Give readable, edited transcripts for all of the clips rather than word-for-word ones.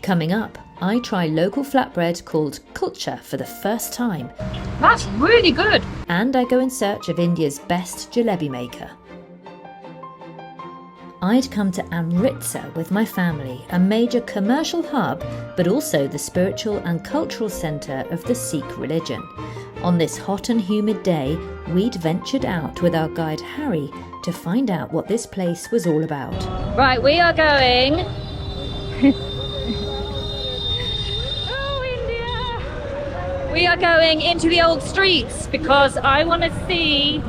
Coming up, I try local flatbread called Kulcha for the first time. That's really good. And I go in search of India's best jalebi maker. I'd come to Amritsar with my family, a major commercial hub, but also the spiritual and cultural centre of the Sikh religion. On this hot and humid day, we'd ventured out with our guide Harry to find out what this place was all about. Right, we are going... We are going into the old streets because I want to see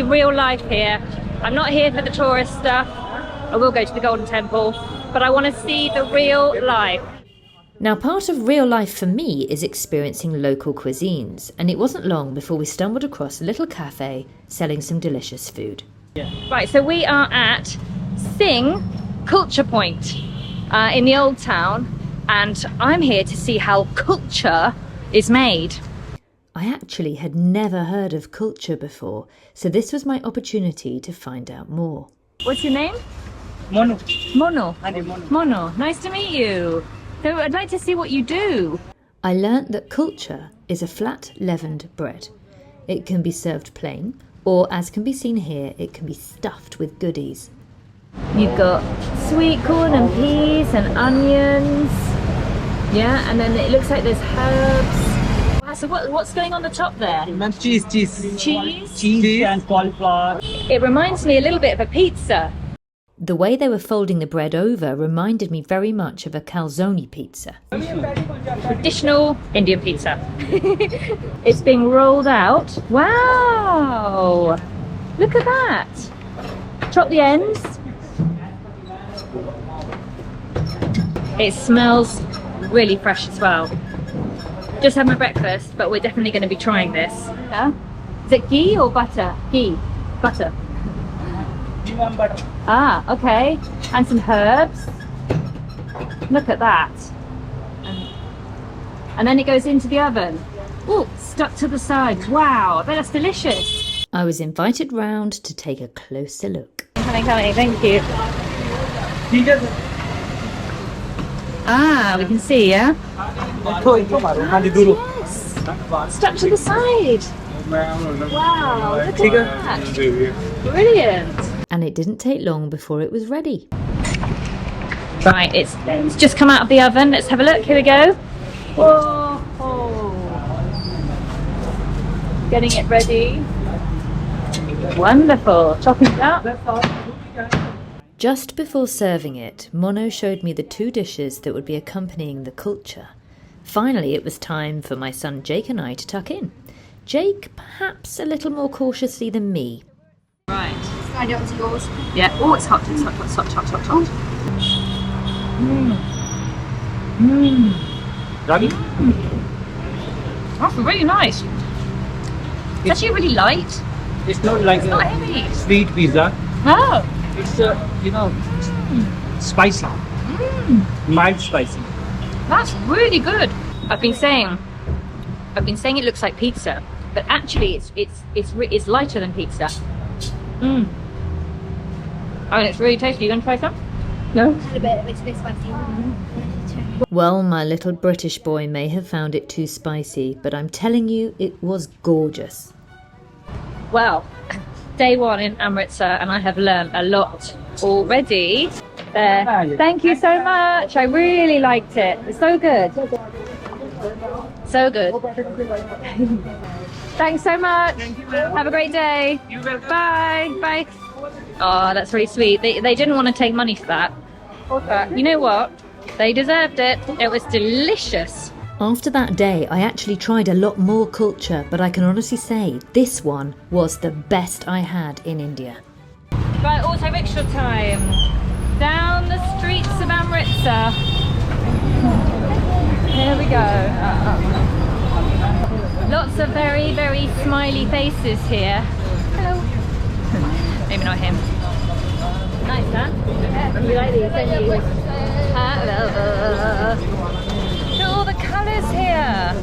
real life here. I'm not here for the tourist stuff. I will go to the Golden Temple, but I want to see the real life. Now, part of real life for me is experiencing local cuisines, and it wasn't long before we stumbled across a little cafe selling some delicious food. Right, so we are at Singh Kulcha Point in the old town, and I'm here to see how kulcha is made. I actually had never heard of kulcha before, so this was my opportunity to find out more. What's your name? Mono. Mono. Mono. Nice to meet you. So I'd like to see what you do. I learnt that kulcha is a flat leavened bread. It can be served plain, or as can be seen here, it can be stuffed with goodies. You've got sweet corn and peas and onions. Yeah, and then it looks like there's herbs. Wow, so what's going on the top there? Cheese. Cheese and cauliflower. It reminds me a little bit of a pizza. The way they were folding the bread over reminded me very much of a calzone pizza. Traditional Indian pizza. It's being rolled out. Wow! Look at that. Chop the ends. It smells really fresh as well. Just had my breakfast, but we're definitely going to be trying this. Yeah? Is it ghee or butter? Ghee. Butter. Ah, okay. And some herbs. Look at that. And then it goes into the oven. Oh, stuck to the side. Wow, I bet that's delicious. I was invited round to take a closer look. Coming, thank you. Ah, we can see, yeah? Yes! Stuck to the side. Wow, look at that. Brilliant. And it didn't take long before it was ready. Right, it's just come out of the oven. Let's have a look. Here we go. Whoa! Getting it ready. Wonderful. Chopping it up. Just before serving it, Mono showed me the two dishes that would be accompanying the kulcha. Finally, it was time for my son Jake and I to tuck in. Jake, perhaps a little more cautiously than me. Right. Slide it onto yours. Yeah. Oh, it's hot. It's hot. That's really nice. It's actually really light. It's not like It's not heavy. sweet pizza. Oh. It's spicy. Mild spicy. That's really good. I've been saying it looks like pizza, but actually it's lighter than pizza. Oh, and it's really tasty. You gonna try some? No? A little bit, it's a bit spicy. Well, my little British boy may have found it too spicy, but I'm telling you, it was gorgeous. Well, day one in Amritsar, and I have learned a lot already. Thank you so much. I really liked it. It's so good. So good. Thanks so much. Have a great day. Bye. Bye. Oh, that's really sweet. They didn't want to take money for that. But you know what? They deserved it. It was delicious. After that day, I actually tried a lot more kulcha, but I can honestly say this one was the best I had in India. Right, auto rickshaw time. Down the streets of Amritsar. Here we go. Lots of very, very smiley faces here. Hello. Maybe not him. Nice, huh? You like these, don't you? Hello. Look at all the colours here.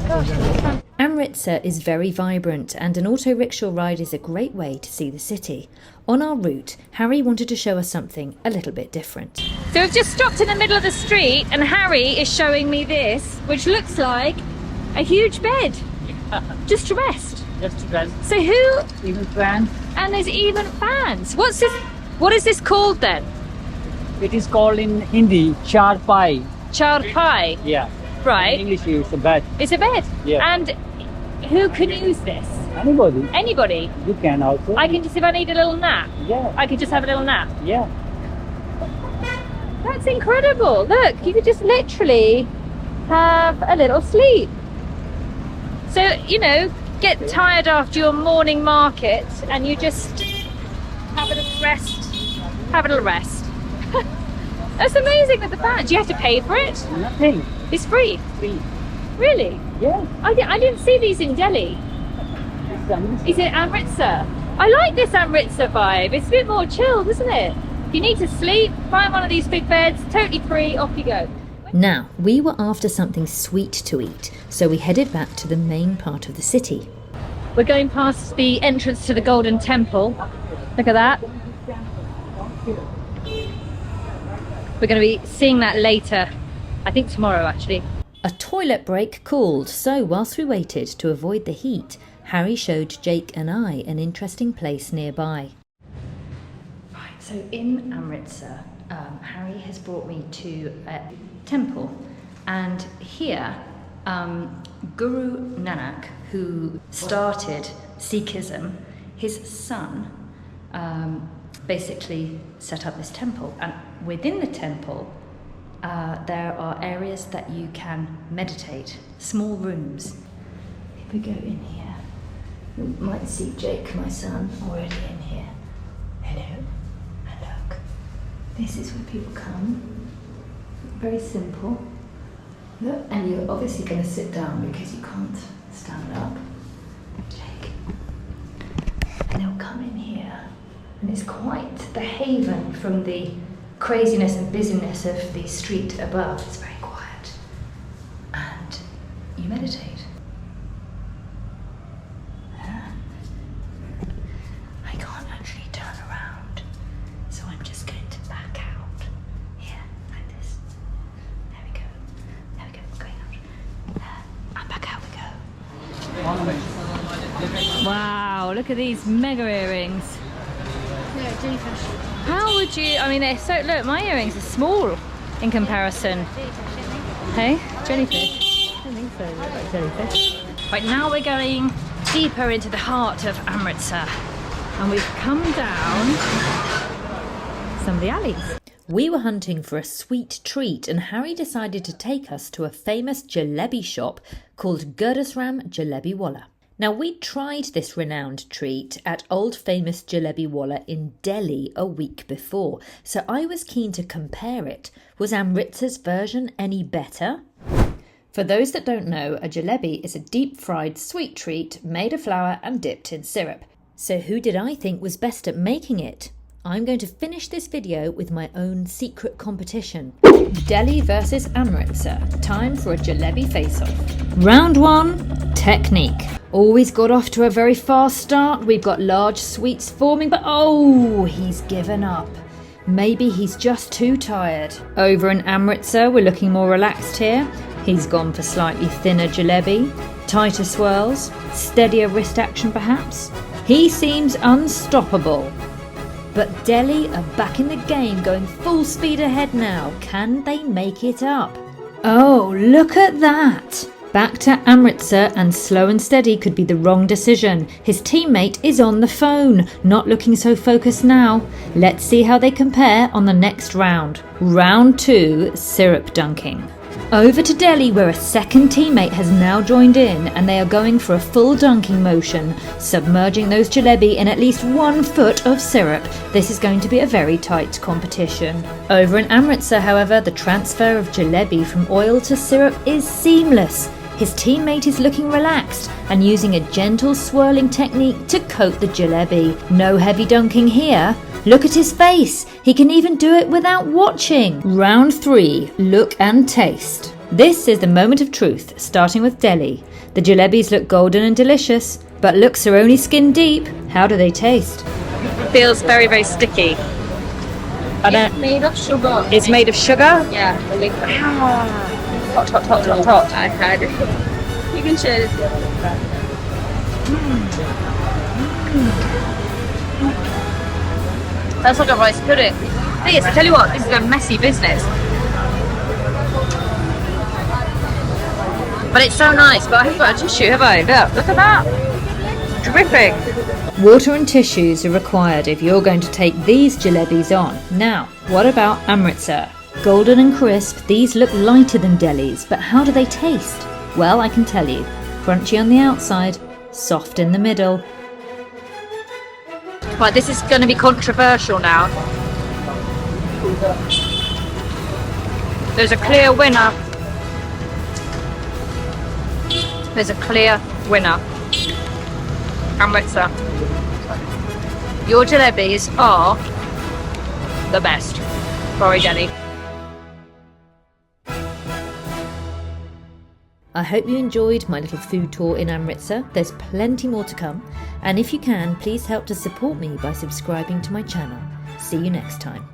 Gosh, this is fun. Amritsar Amritsar is very vibrant and an auto rickshaw ride is a great way to see the city. On our route, Harry wanted to show us something a little bit different. So we've just stopped in the middle of the street and Harry is showing me this, which looks like a huge bed. Just to rest. Just to rest. So who... Even fans. And there's even fans. What's this? What is this called then? It is called in Hindi char pai. Char pai. Yeah. Right. In English it's a bed. It's a bed. Yeah. And who can use this? Anybody. Anybody. You can also. I can just, if I need a little nap, Yeah. I could just have a little nap. Yeah. That's incredible. Look, you could just literally have a little sleep. So, you know, get tired after your morning market and you just have a little rest. Have a little rest. That's amazing with the fan. Do you have to pay for it? Nothing. It's free. Free. Really? Yeah. I didn't see these in Delhi. Is it Amritsar? I like this Amritsar vibe. It's a bit more chilled, isn't it? If you need to sleep, find one of these big beds, totally free, off you go. Now, we were after something sweet to eat, so we headed back to the main part of the city. We're going past the entrance to the Golden Temple. Look at that. We're going to be seeing that later. I think tomorrow, actually. A toilet break called, so whilst we waited to avoid the heat, Harry showed Jake and I an interesting place nearby. Right, so in Amritsar, Harry has brought me to a temple, and here Guru Nanak, who started Sikhism, his son basically set up this temple, and within the temple there are areas that you can meditate, small rooms. If we go in here, you might see Jake, my son, already in here. Hello, and look, this is where people come. Very simple. Look, and you're obviously going to sit down because you can't stand up. Jake. And they'll come in here, and it's quite the haven from the craziness and busyness of the street above. It's very quiet. And you meditate. I can't actually turn around, so I'm just going to back out. Here, like this. There we go. There we go. I'm going out. And back out we go. Wow, look at these mega earrings. Yeah, jellyfish. How would you, I mean, they're so, look, my earrings are small in comparison. Hey, jellyfish? I don't think so, they look like jellyfish. Right, now we're going deeper into the heart of Amritsar. And we've come down some of the alleys. We were hunting for a sweet treat, and Harry decided to take us to a famous jalebi shop called Gurdasram Jalebi Wala. Now, we'd tried this renowned treat at Old Famous Jalebi Wala in Delhi a week before, so I was keen to compare it. Was Amritsar's version any better? For those that don't know, a jalebi is a deep-fried sweet treat made of flour and dipped in syrup. So who did I think was best at making it? I'm going to finish this video with my own secret competition. Delhi versus Amritsar. Time for a jalebi face-off. Round 1, technique. Always got off to a very fast start. We've got large sweets forming, but oh, he's given up. Maybe he's just too tired. Over in Amritsar, we're looking more relaxed here. He's gone for slightly thinner jalebi, tighter swirls, steadier wrist action perhaps. He seems unstoppable. But Delhi are back in the game, going full speed ahead now. Can they make it up? Oh, look at that! Back to Amritsar, and slow and steady could be the wrong decision. His teammate is on the phone, not looking so focused now. Let's see how they compare on the next round. Round 2, syrup dunking. Over to Delhi, where a second teammate has now joined in, and they are going for a full dunking motion, submerging those jalebi in at least 1 foot of syrup. This is going to be a very tight competition. Over in Amritsar, however, the transfer of jalebi from oil to syrup is seamless. His teammate is looking relaxed and using a gentle swirling technique to coat the jalebi. No heavy dunking here. Look at his face. He can even do it without watching. Round 3, look and taste. This is the moment of truth, starting with Delhi. The jalebis look golden and delicious, but looks are only skin deep. How do they taste? Feels very, very sticky. It's made of sugar. It's made of sugar? Yeah, the liquid. Hot, hot, hot, hot, hot. I had it. You can share it. That's like a rice pudding. This, I tell you what, this is a messy business. But it's so nice. But I haven't got a tissue, have I? Look at that. Dripping. Water and tissues are required if you're going to take these jalebis on. Now, what about Amritsar? Golden and crisp, these look lighter than Delhi's, but how do they taste? Well, I can tell you. Crunchy on the outside, soft in the middle. Right, this is going to be controversial now. There's a clear winner. There's a clear winner. Amritsar. Your jalebis are the best. Sorry, Delhi. I hope you enjoyed my little food tour in Amritsar. There's plenty more to come. And if you can, please help to support me by subscribing to my channel. See you next time.